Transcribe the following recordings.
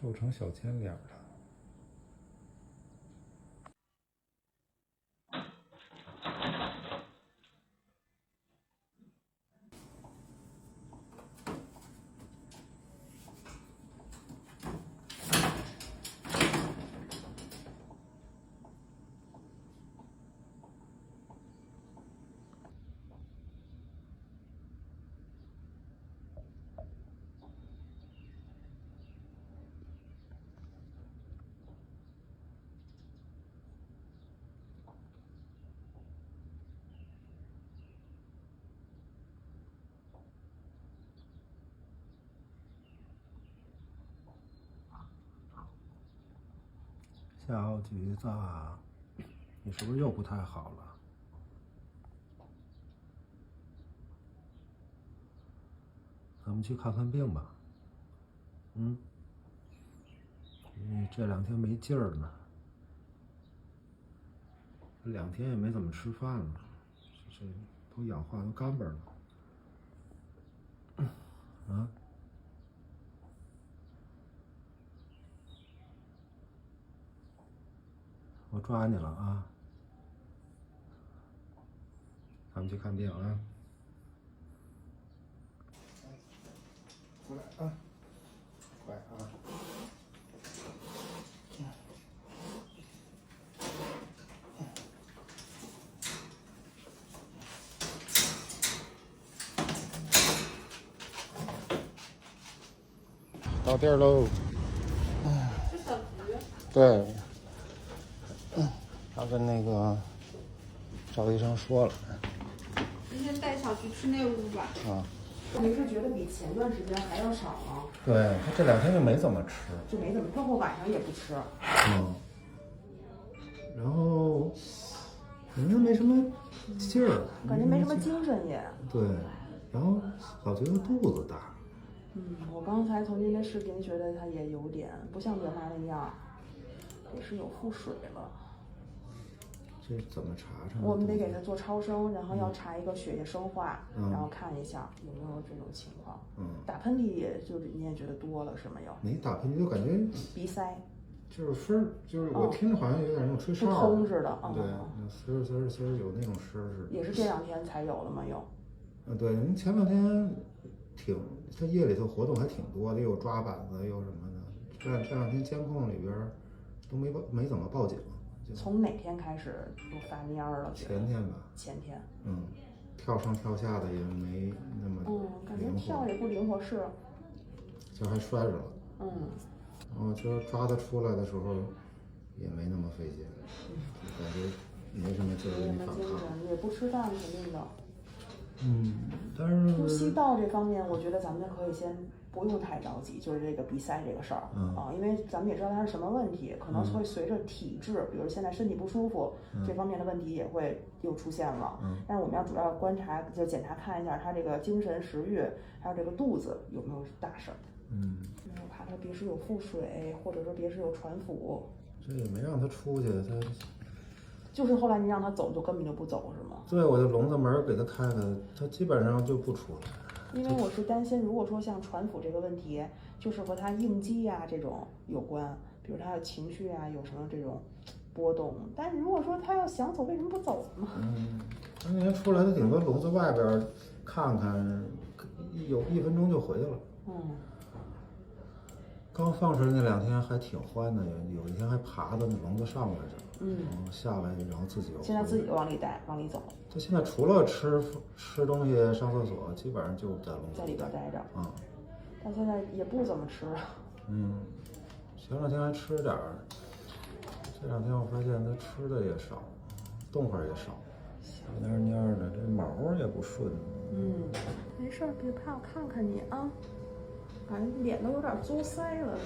瘦成小尖脸了。小橘子，你是不是又不太好了？咱们去看看病吧。你这2天没劲儿呢，这2天也没怎么吃饭了，这都氧化都干巴了。啊？我抓你了啊！咱们去看病啊！过来啊，快啊！到地儿喽！是小菊。对，他跟那个赵医生说了。今天带小菊吃那屋吧。啊。您是觉得比前段时间还要少吗？对，他这2天就没怎么吃，就没怎么，包括晚上也不吃。然后反正没什么劲儿，感觉没什么精神也。对，然后老觉得肚子大。我刚才从您的视频觉得他也有点不像原来那样，也是有腹水了。这怎么查查？我们得给他做超声，然后要查一个血液生化，然后看一下有没有这种情况。打喷嚏也就是你也觉得多了是没有？没打喷嚏就感觉鼻塞，就是声儿，就是我听着好像有点那种吹哨不通似的。对，丝儿有那种声儿似的。也是这2天才有的吗？有。对，人前2天他夜里头活动还挺多的，又有抓板子，又什么的。这2天监控里边都没怎么报警。从哪天开始都发蔫儿了？前天吧。前天。跳上跳下的也没那么感觉跳也不灵活，是。就还摔着了。然后就抓他出来的时候也没那么费劲，感觉没什么劲儿给你反抗。也不吃饭，肯定的。但是呼吸道这方面，我觉得咱们可以先不用太着急，就是这个鼻塞这个事儿因为咱们也知道它是什么问题，可能会随着体质，比如现在身体不舒服，这方面的问题也会又出现了。但是我们要主要观察，就检查看一下他这个精神、食欲，还有这个肚子有没有大事儿。我怕他别是有腹水，或者说别是有传腹。这也没让他出去，他就是后来你让他走，就根本就不走是吗？对，我就笼子门给他开开，他基本上就不出来。因为我是担心，如果说像传腹这个问题，就是和他应激啊这种有关，比如他的情绪啊有什么这种波动。但是如果说他要想走，为什么不走呢？他那天出来，他顶多笼子外边看看，有1分钟就回去了。刚放出来那2天还挺欢的，有一天还爬到那笼子上面去，然后下来，然后自己又。现在自己就往里带，往里走。他现在除了吃东西、上厕所，基本上就在笼子在里边待着。但现在也不怎么吃。前2天还吃点儿，这2天我发现他吃的也少，动会儿也少，小蔫蔫的，这毛也不顺。没事，别怕，我看看你啊。感觉脸都有点作腮了。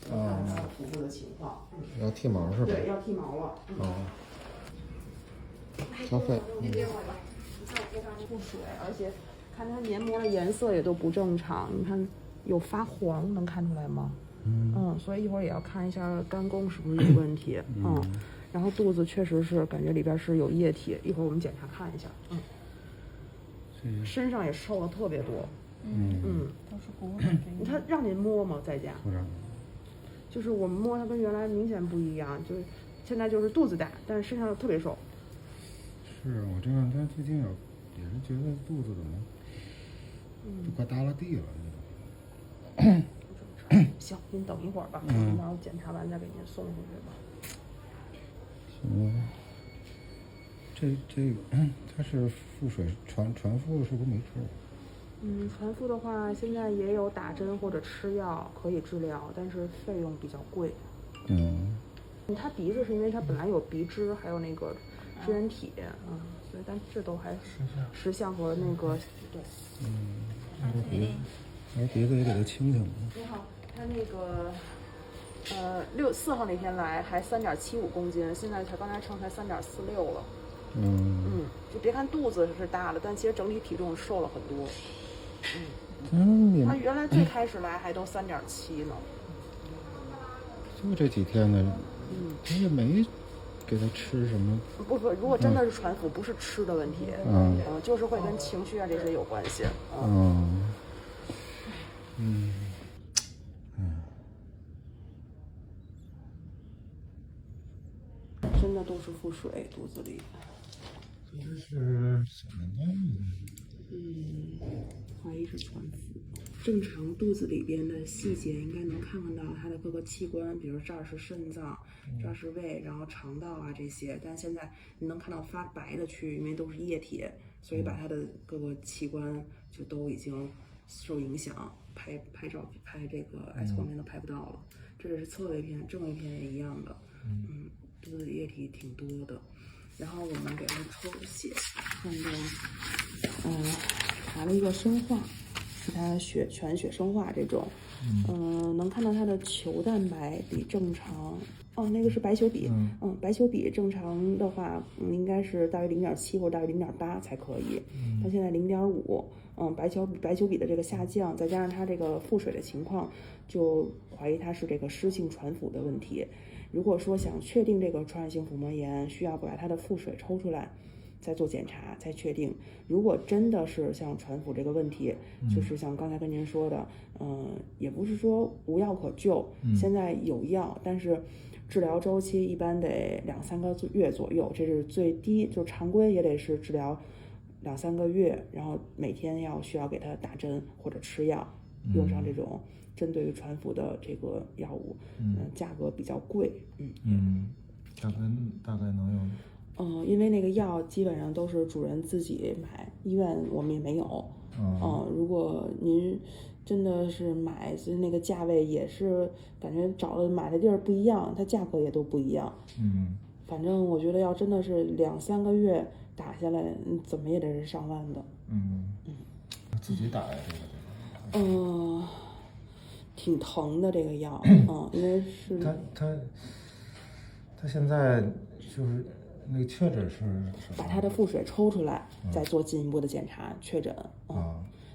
看看腹部的情况。要剃毛是吧？对，要剃毛了。消费。你看我头上腹水，而且看它黏膜的颜色也都不正常，你看有发黄，能看出来吗？所以一会儿也要看一下肝功是不是有问题。然后肚子确实是感觉里边是有液体，一会儿我们检查看一下。身上也瘦了特别多。都是裹着。他让您摸吗？在家？不让。就是我们摸它跟原来明显不一样，就是现在就是肚子大，但是身上特别瘦。是我这两天最近也是觉得肚子怎么，都快耷拉地了行，您等一会儿吧，然后检查完再给您送回去吧。行。他是腹水传腹是不是没治？传腹的话，现在也有打针或者吃药可以治疗，但是费用比较贵。他鼻子是因为他本来有鼻支，还有那个支原体，所以但这都还实相和那个对。鼻子也给他清清。你好，他那个4号那天来还3.75公斤，现在刚才称才3.46了。就别看肚子是大了，但其实整体体重瘦了很多。他原来最开始来还都3.7呢。就这几天呢，他也没给他吃什么。不，如果真的是传腹，不是吃的问题，就是会跟情绪啊这些有关系。真的都是腹水，肚子里。这是怎么弄的？怀疑是传腹。正常肚子里边的细节应该能看到它的各个器官，比如这儿是肾脏，这儿是胃，然后肠道啊这些。但现在你能看到发白的区域，因为都是液体，所以把它的各个器官就都已经受影响，拍这个 X 光片都拍不到了。这是侧位片，正位片也一样的。肚子液体挺多的。然后我们给他抽血，看到，查了一个生化，是他全血生化这种，能看到他的球蛋白比正常，那个是白球比，白球比正常的话，应该是大约0.7或者大约0.8才可以，他现在0.5，白球比的这个下降，再加上他这个腹水的情况，就怀疑他是这个湿性传腹的问题。如果说想确定这个传染性腹膜炎，需要把它的腹水抽出来，再做检查，再确定。如果真的是像传腹这个问题，就是像刚才跟您说的，也不是说无药可救，现在有药，但是治疗周期一般得2-3个月左右，这是最低，就常规也得是治疗2-3个月，然后每天需要给他打针或者吃药，用上这种针对于传腹的这个药物，价格比较贵，价格大概能有，因为那个药基本上都是主人自己买，医院我们也没有，如果您真的是买，那个价位也是感觉找的买的地儿不一样，它价格也都不一样，反正我觉得要真的是2-3个月打下来，怎么也得是上万的，自己打呀这个。挺疼的这个药，因为是他现在就是那个确诊是把他的腹水抽出来，再做进一步的检查确诊，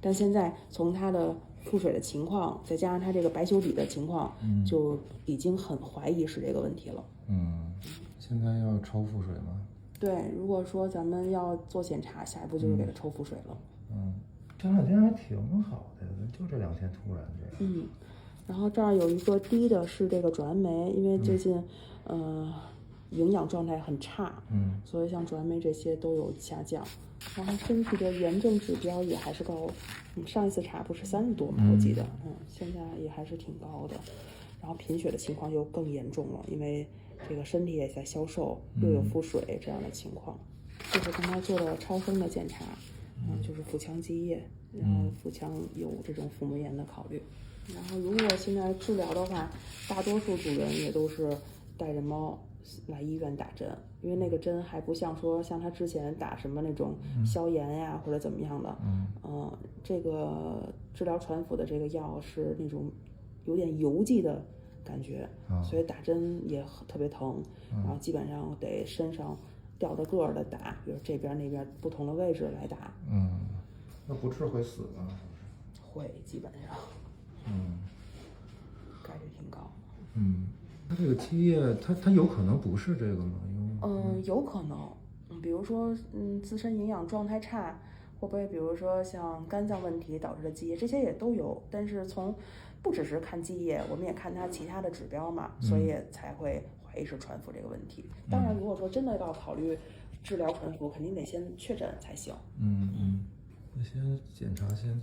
但现在从他的腹水的情况，再加上他这个白球比的情况，就已经很怀疑是这个问题了。现在要抽腹水吗？对，如果说咱们要做检查，下一步就是给他抽腹水了。这两天还挺好的，就这2天突然这样。然后这儿有一个低的是这个转氨酶，因为最近营养状态很差，所以像转氨酶这些都有下降。然后身体的炎症指标也还是高，上一次查不是30多吗？我记得，现在也还是挺高的。然后贫血的情况就更严重了，因为这个身体也在消瘦，又有腹水这样的情况。就是刚才做了超声的检查，就是腹腔积液，然后腹腔有这种腹膜炎的考虑。然后如果现在治疗的话，大多数主人也都是带着猫来医院打针，因为那个针还不像他之前打什么那种消炎呀或者怎么样的，这个治疗传腹的这个药是那种有点油剂的感觉，所以打针也特别疼，然后基本上得身上吊着个儿的打，比如这边那边不同的位置来打。那不治会死吗？会，基本上。概率挺高。它这个积液，它有可能不是这个吗？有可能，比如说，自身营养状态差，会不会比如说像肝脏问题导致的积液，这些也都有。但是不只是看积液，我们也看它其他的指标嘛，所以才会怀疑是传腹这个问题。当然，如果说真的要考虑治疗传腹，肯定得先确诊才行。那先检查，先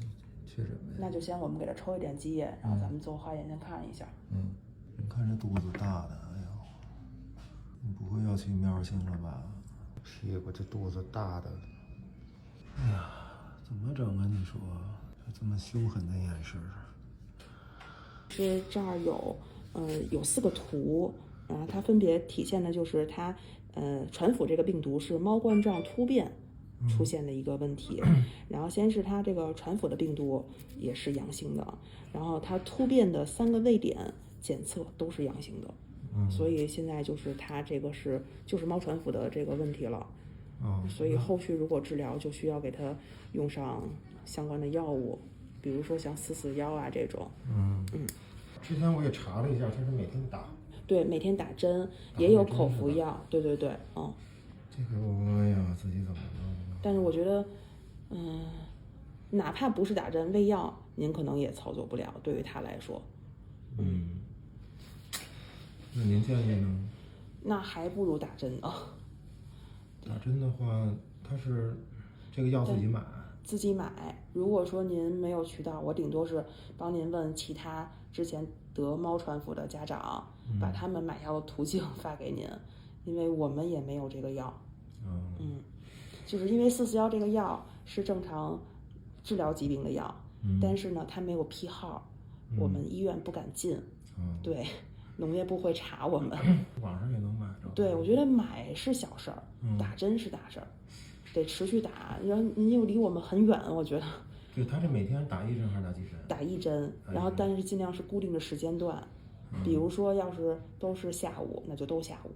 确诊呗。那就先我们给他抽一点积液，然后咱们做化验先看一下。你看这肚子大的，哎呦，你不会要去苗性了吧？屁股这肚子大的，哎呀，怎么整啊？你说，这么凶狠的眼神。是这儿有4个图，然后它分别体现的就是它传腹这个病毒是猫冠状突变出现的一个问题，然后先是它这个传腹的病毒也是阳性的，然后它突变的3个位点检测都是阳性的，所以现在就是它这个就是猫传腹的这个问题了，所以后续如果治疗就需要给它用上相关的药物，比如说像441啊这种。之前我也查了一下，它是每天打。对，每天打针，也有口服药。对，这个哎呀，自己怎么弄？但是我觉得，哪怕不是打针，喂药您可能也操作不了，对于他来说。那您建议呢？那还不如打针呢。打针的话，它是这个药自己买。自己买。如果说您没有渠道，我顶多是帮您问其他之前得猫传腹的家长，把他们买药的途径发给您，因为我们也没有这个药。就是因为441这个药是正常治疗疾病的药，但是呢，它没有批号，我们医院不敢进。对，农业部会查我们。网上也能买着。对，我觉得买是小事儿，打针是大事儿。得持续打，然后您又离我们很远，我觉得。对，他是每天打1针还是打几针？打1针，然后但是尽量是固定的时间段，比如说要是都是下午，那就都下午。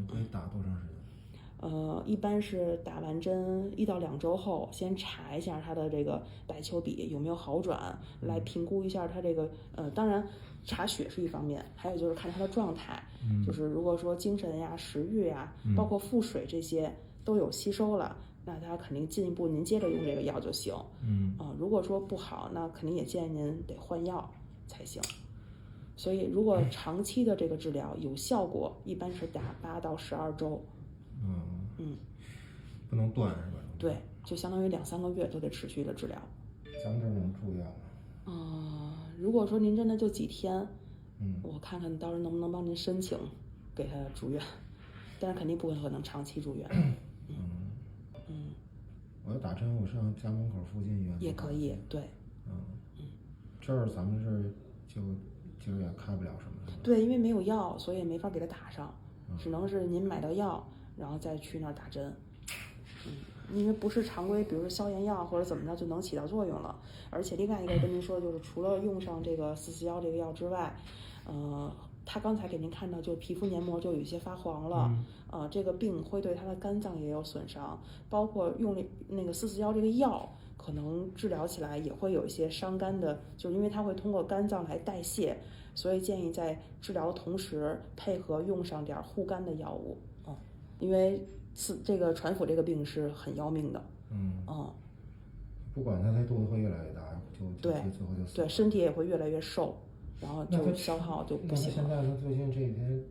得打多长时间？一般是打完针1到2周后，先查一下他的这个白球比有没有好转，来评估一下他这个当然查血是一方面，还有就是看他的状态，就是如果说精神呀、食欲呀，包括腹水这些都有吸收了，那他肯定进一步您接着用这个药就行。如果说不好，那肯定也建议您得换药才行。所以如果长期的这个治疗有效果，一般是打8到12周。不能断是吧？对，就相当于2、3个月都得持续的治疗。咱们这能住院吗？如果说您真的就几天，我看看到时候能不能帮您申请给他住院，但是肯定不可能长期住院。我要打针，我上家门口附近医院也可以。对。这儿咱们这儿就今儿也开不了什么。对，因为没有药，所以没法给他打上，只能是您买到药，然后再去那儿打针。因为不是常规，比如说消炎药或者怎么着就能起到作用了。而且另外一个跟您说的就是，除了用上这个441这个药之外，他刚才给您看到，就皮肤黏膜就有一些发黄了，这个病会对他的肝脏也有损伤，包括用那个441这个药，可能治疗起来也会有一些伤肝的，就是因为它会通过肝脏来代谢，所以建议在治疗的同时配合用上点护肝的药物，因为这个传腹这个病是很要命的，不管它肚子会越来越大，就最后就死。对，身体也会越来越瘦，然后就消耗就不行了。现在他最近这几天，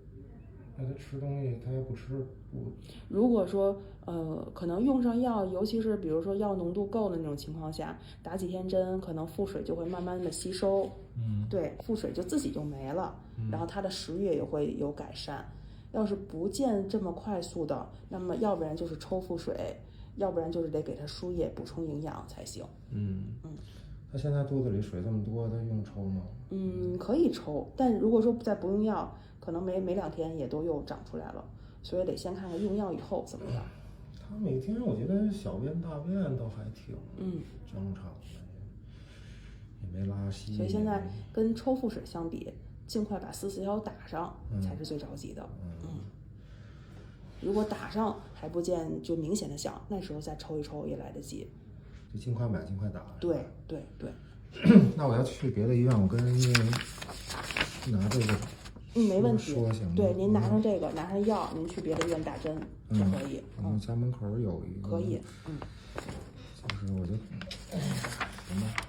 那他吃东西他也不吃不。如果说可能用上药，尤其是比如说药浓度够的那种情况下，打几天针，可能腹水就会慢慢的吸收，对，腹水就自己就没了，然后他的食欲也会有改善。要是不见这么快速的，那么要不然就是抽腹水，要不然就是得给他输液补充营养才行。他现在肚子里水这么多，他用抽吗？可以抽，但如果说再不用药，可能没2天也都又长出来了，所以得先看看用药以后怎么样。他每天我觉得小便大便都还挺正常的，也没拉稀。所以现在跟抽腹水相比，尽快把441打上才是最着急的。如果打上还不见就明显的响，那时候再抽一抽也来得及。就尽快买尽快打。对。那我要去别的医院，我跟人家拿这个。没问题。对，您拿上这个，拿上药，您去别的医院打针就可以。家门口有一个。可以。就是我就，行吧。